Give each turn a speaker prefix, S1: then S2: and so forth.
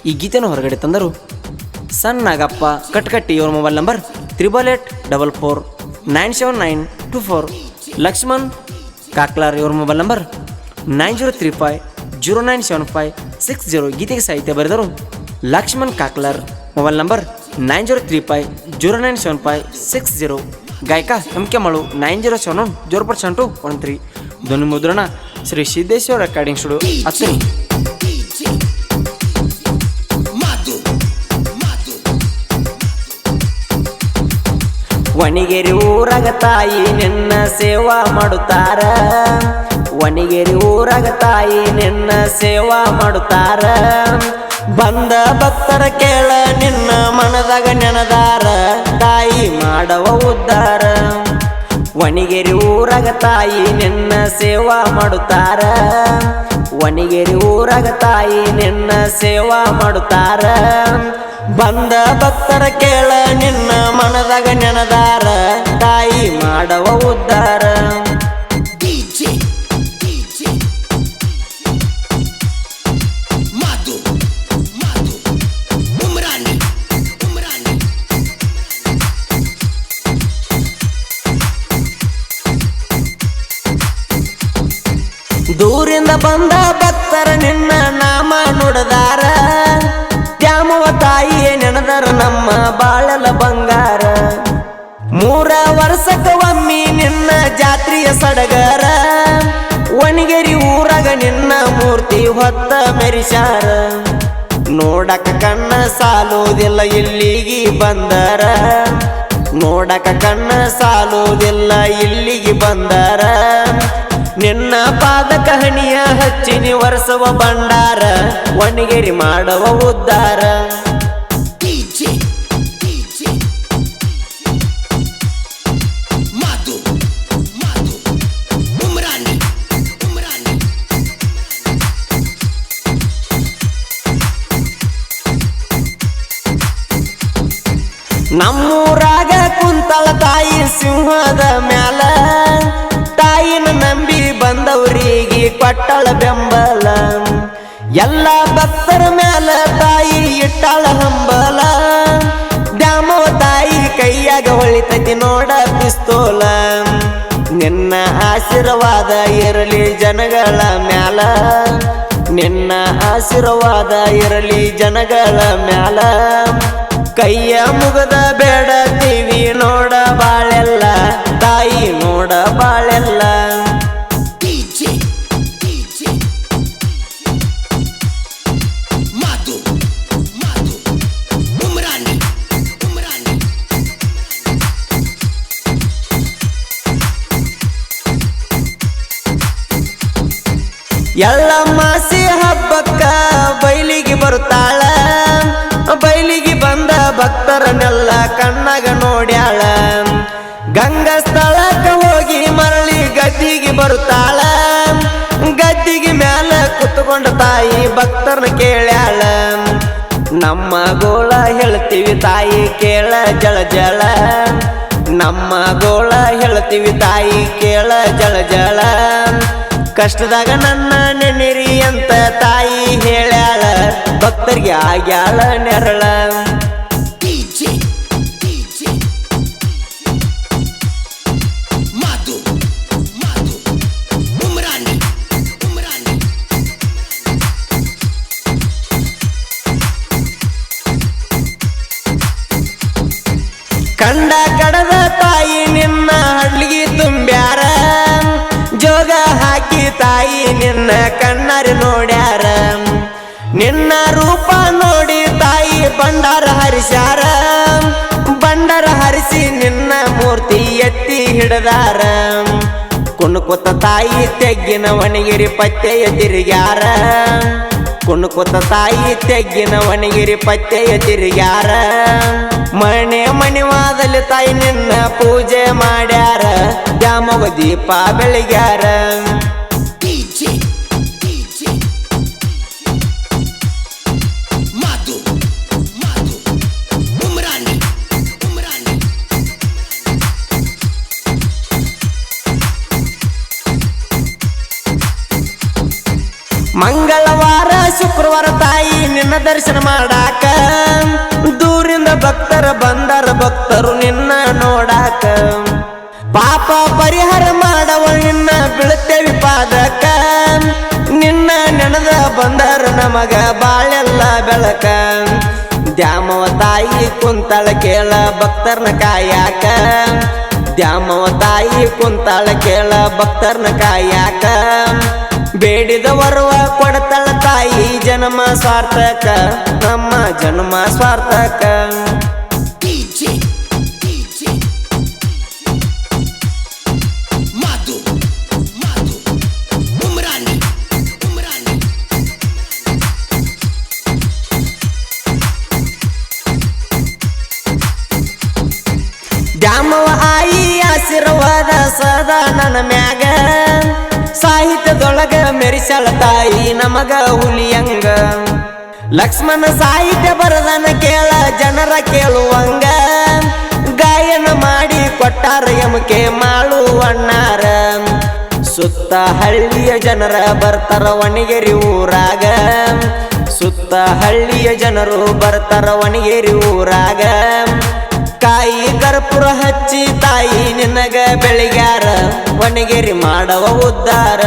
S1: ಈ ಗೀತೆಯನ್ನು ಹೊರಗಡೆ ತಂದರು ಸನ್ ನಾಗಪ್ಪ ಕಟ್ಕಟ್ಟಿ. ಇವರ ಮೊಬೈಲ್ ನಂಬರ್ 8884497924. ಲಕ್ಷ್ಮಣ್ ಕಾಕ್ಲಾರ್ ಇವರ ಮೊಬೈಲ್ ನಂಬರ್ 9035097560. ಗೀತೆಗೆ ಸಾಹಿತ್ಯ ಬರೆದರು ಲಕ್ಷ್ಮಣ್ ಕಾಕ್ಲಾರ್. Mobile number 9035097560. ಗಾಯಕ MK ಮಳು 907104%13. ಧ್ವನಿ ಮುದ್ರಣ ಶ್ರೀ ಸಿದ್ದೇಶ್ವರ ರೆಕಾರ್ಡಿಂಗ್ ಸ್ಟುಡಿಯೋ ಅತ್ತನಿ. ವಣಿಗೇರಿ ಊರಾಗ ತಾಯಿ ನಿನ್ನ ಸೇವಾ ಮಾಡುತ್ತಾರ. ವಣಿಗೇರಿ ಊರಾಗ ತಾಯಿ ನಿನ್ನ ಸೇವಾ ಮಾಡುತ್ತಾರ. ಬಂದ ಭಕ್ತರ ಕೇಳ ನಿನ್ನ ಮನದಾಗ ನೆನದಾರ. ತಾಯಿ ಮಾಡವ ಉದ್ಧಾರ. ವಣಿಗೇರಿ ಊರಾಗ ತಾಯಿ ನಿನ್ನ ಸೇವಾ ಮಾಡುತ್ತಾರ. ವಣಿಗೇರಿ ಊರಾಗ ತಾಯಿ ನಿನ್ನ ಸೇವಾ ಮಾಡುತ್ತಾರ. ಬಂದ ಭಕ್ತರ ಕೇಳ ನಿನ್ನ ಮನದಾಗ ನೆನದಾರ. ತಾಯಿ ಮಾಡವ ಉದ್ಧಾರ. ದೂರಿಂದ ಬಂದ ಭಕ್ತರ ನಿನ್ನ ನಾಮ ನುಡದಾರ. ದ್ಯಾಮವ ತಾಯಿಯೇ ನೆನದರ ನಮ್ಮ ಬಾಳಲ ಬಂಗಾರ. 3 ವರ್ಷಕ್ಕವಮ್ಮಿ ನಿನ್ನ ಜಾತ್ರೆಯ ಸಡಗರ. ವಣಿಗೇರಿ ಊರಾಗ ನಿನ್ನ ಮೂರ್ತಿ ಹೊತ್ತ ಮೆರಿಸಾರ. ನೋಡಕ ಕಣ್ಣ ಸಾಲುವುದಿಲ್ಲ ಇಲ್ಲಿಗೆ ಬಂದರ. ನೋಡಕ ಕಣ್ಣ ಸಾಲುವುದಿಲ್ಲ ಇಲ್ಲಿಗೆ ಬಂದರ. ನಿನ್ನ ಪಾದಕ ಹಣಿಯ ಹಚ್ಚಿನಿ ವರ್ಷವ ಬಂಡಾರ. ವಣಿಗೇರಿ ಮಾಡವ ಉದ್ಧಾರ. ನಮ್ಮೂರಾಗ ಕುಂತಳ ತಾಯಿ ಸಿಂಹದ ಮ್ಯಾಲ. ತಾಯಿನ ನಂಬಿ ಬಂದವರಿಗೆ ಕೊಟ್ಟಳ ಬೆಂಬಲ. ಎಲ್ಲ ಭಕ್ತರ ಮ್ಯಾಲ ತಾಯಿ ಇಟ್ಟಾಳ ಹಂಬಲ. ದ್ಯಾಮವ ತಾಯಿ ಕೈಯಾಗ ಹೊಳಿತೈತಿ ನೋಡ ಪಿಸ್ತೂಲ. ನಿನ್ನ ಆಶೀರ್ವಾದ ಇರಲಿ ಜನಗಳ ಮ್ಯಾಲ. ನಿನ್ನ ಆಶೀರ್ವಾದ ಇರಲಿ ಜನಗಳ ಮ್ಯಾಲ. ಕೈಯ ಮುಗದ ಬೇಡತೀವಿ ನೋಡ ಬಾಳೆಲ್ಲ. ತಾಯಿ ನೋಡ ಬಾಳೆಲ್ಲ. ಎಲ್ಲ ಮಾಸಿ ಹಬ್ಬಕ್ಕ ಬೈಲಿಗೆ ಬರುತ್ತಾಳ. ಬೈಲಿಗೆ ಬಂದ ಭಕ್ತರನ್ನೆಲ್ಲ ಕಣ್ಣಾಗ ನೋಡ್ಯಾಳ. ಗಂಗಾ ಸ್ಥಳಕ್ಕ ಹೋಗಿ ಮರಳಿ ಗದ್ದಿಗೆ ಬರುತ್ತಾಳ. ಗದ್ದಿಗೆ ಮ್ಯಾಲ ಕುತ್ಕೊಂಡ ತಾಯಿ ಭಕ್ತರನ್ನ ಕೇಳ್ಯಾಳ. ನಮ್ಮ ಗೋಳ ಹೇಳ್ತೀವಿ ತಾಯಿ ಕೇಳ ಜಳ ಜಳ. ನಮ್ಮ ಗೋಳ ಹೇಳ್ತೀವಿ ತಾಯಿ ಕೇಳ ಜಳ ಜಳ. ಕಷ್ಟದಾಗ ನನ್ನ ನೆನೆರಿ ಅಂತ ತಾಯಿ ಹೇಳ್ಯಾಳ. ಭಕ್ತರಿಗೆ ಆಗ್ಯಾಳ ನೆರಳ. ಕಂಡ ಕಡದ ತಾಯಿ ನಿನ್ನ ಹಡ್ಲಿಗೆ ತುಂಬ್ಯಾರ. ಜೋಗ ಹಾಕಿ ತಾಯಿ ನಿನ್ನ ಕಣ್ಣಾರಿ ನೋಡ್ಯಾರ. ನಿನ್ನ ರೂಪ ನೋಡಿ ತಾಯಿ ಬಂಡಾರ ಹರಿಸ್ಯಾರ. ಬಂಡಾರ ಹರಿಸಿ ನಿನ್ನ ಮೂರ್ತಿ ಎತ್ತಿ ಹಿಡದಾರ. ಕುಣುಕುತ್ತ ತಾಯಿ ತೆಗ್ಗಿನ ವಣಿಗೇರಿ ಪತ್ತೆಯ ತಿರುಗ್ಯಾರ. ಕುಣುಕುತ್ತ ತಾಯಿ ತೆಗ್ಗಿನ ವಣಿಗೇರಿ ಪತ್ತೆಯ ತಿರುಗ್ಯಾರ. ಮನೆ ಮಣಿವಾದಲ್ಲಿ ತಾಯಿ ನಿನ್ನ ಪೂಜೆ ಮಾಡ್ಯಾರ. ದ್ಯಾಮವ ದೀಪ ಬೆಳಗ್ಯಾರ. ಮಂಗಳವಾರ ಶುಕ್ರವಾರ ತಾಯಿ ನಿನ್ನ
S2: ನಿನ್ನ ದರ್ಶನ ಮಾಡಾಕ ದೂರಿಂದ ಭಕ್ತರ ಬಂದರ ಭಕ್ತರು ನಿನ್ನ ನೋಡಾಕ ಪಾಪ ಪರಿಹಾರ ಮಾಡವ ನಿನ್ನ ಬೀಳುತ್ತೇವಿ ಪಾದಕ ನಿನ್ನ ನೆನದ ಬಂದರ ನಮಗ ಬಾಳೆಲ್ಲ ಬೆಳಕ ದ್ಯಾಮವ ತಾಯಿ ಕುಂತಳ ಕೇಳ ಭಕ್ತರ್ನ ಕಾಯಾಕ ದ್ಯಾಮವ ತಾಯಿ ಕುಂತಳ ಕೇಳ ಭಕ್ತರ್ನ ಕಾಯಾಕ ಬೇಡಿದ ವರವ ಕೊಡತಳ ತಾಯಿ ಜನ್ಮ ಸ್ವಾರ್ಥಕ ನಮ್ಮ ಜನ್ಮ ಸ್ವಾರ್ಥಕ ದ್ಯಾಮವ ಆಯಿ ಆಶೀರ್ವಾದ ಸದಾ ನನ್ನ ಮ್ಯಾಗ ಸಾಹಿತ್ಯದೊಳಗ ಮೆರಿಸಳ ತಾಯಿ ನಮಗ ಹುಲಿಯಂಗ ಲಕ್ಷ್ಮಣ ಸಾಹಿತ್ಯ ಬರದನ ಕೇಳ ಜನರ ಕೇಳುವಂಗ ಗಾಯನ ಮಾಡಿ ಕೊಟ್ಟಾರ ಎಮಕೆ ಮಾಳುವಣ್ಣಾರ ಸುತ್ತ ಹಳ್ಳಿಯ ಜನರ ಬರ್ತಾರ ವಣಿಗೇರಿ ಊರಾಗ ಸುತ್ತ ಹಳ್ಳಿಯ ಜನರು ಬರ್ತಾರ ವಣಿಗೇರಿ ಊರಾಗ ಕಾಯಿ ಕರ್ಪೂರ ಹಚ್ಚಿ ತಾಯಿ ನಿನಗ ಬೆಳಿಗ್ಯಾರ ವಣಿಗೇರಿ ಮಾಡವ ಉದ್ದಾರ